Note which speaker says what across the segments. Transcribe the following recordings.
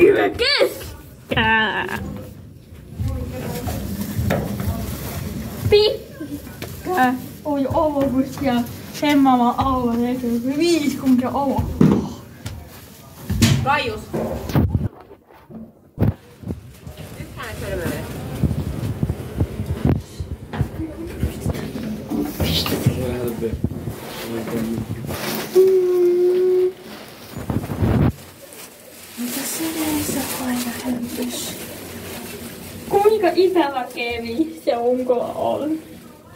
Speaker 1: Hyvä keskää. Pitkä. Oi ovus ja hemmama auva tekee 50 ovo.
Speaker 2: Kaius. Yhtään kylmyyden.
Speaker 1: Mitä sineessä aina hömpys? Kuinka ikävä kävi se onko on?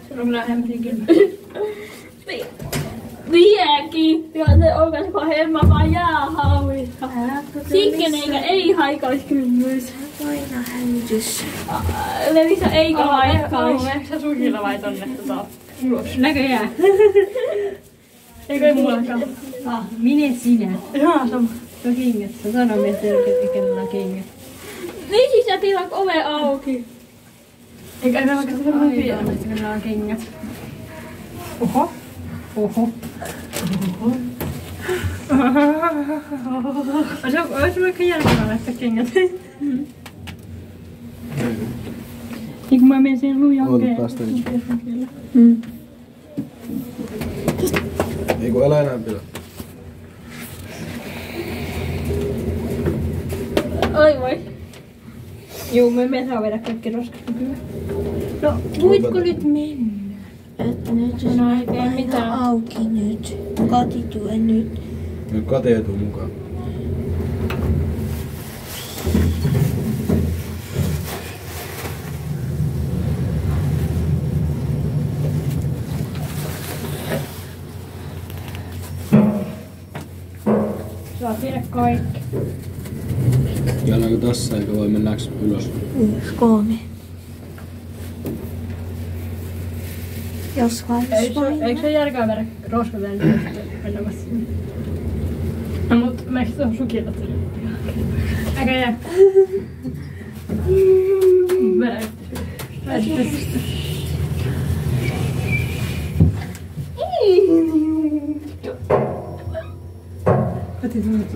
Speaker 1: Se on kyllä hemminkin. Vieläkin, joten onko hemma vaan jäähauista. Sikken ei haikais kymmys.
Speaker 3: Aina hälytys.
Speaker 1: Levisa eikä haikais.
Speaker 2: Eikö sä sukilla vai tonne ulos?
Speaker 1: Näköjään. Eikö mullakaan?
Speaker 3: Mine sinä.
Speaker 1: Ihan sama.
Speaker 3: No kingät. Sä sanoo meille, kenellä on kingät.
Speaker 1: Niin siis sä tilat ove auki. Eikä enää vaikka se on vielä.
Speaker 3: Kenellä on kingät.
Speaker 1: Oho.
Speaker 3: Oho. Olisi vaikka järkevää laittaa kengät.
Speaker 1: Niin kun mä menen siihen lujan
Speaker 4: Ei kun älä enää pidä.
Speaker 1: Oi voi.
Speaker 3: Juu, me saa vedä kaikki roskat kyllä.
Speaker 1: No, voitko nyt mennä?
Speaker 3: Että nyt
Speaker 1: on oikein mitään.
Speaker 3: auki nyt. Kati tue nyt.
Speaker 4: Nyt Kate tuu mukaan.
Speaker 1: Saa viedä kaikki.
Speaker 4: Jallaanko tässä eikä voi mennä ylös?
Speaker 3: Ylös 3. Jos vain.
Speaker 1: Eikö se järkää vedä roskat ensin menemässä? No mut meistä on sukilla tällä. Eikä jää. Vedä yhteen. Kati tulee.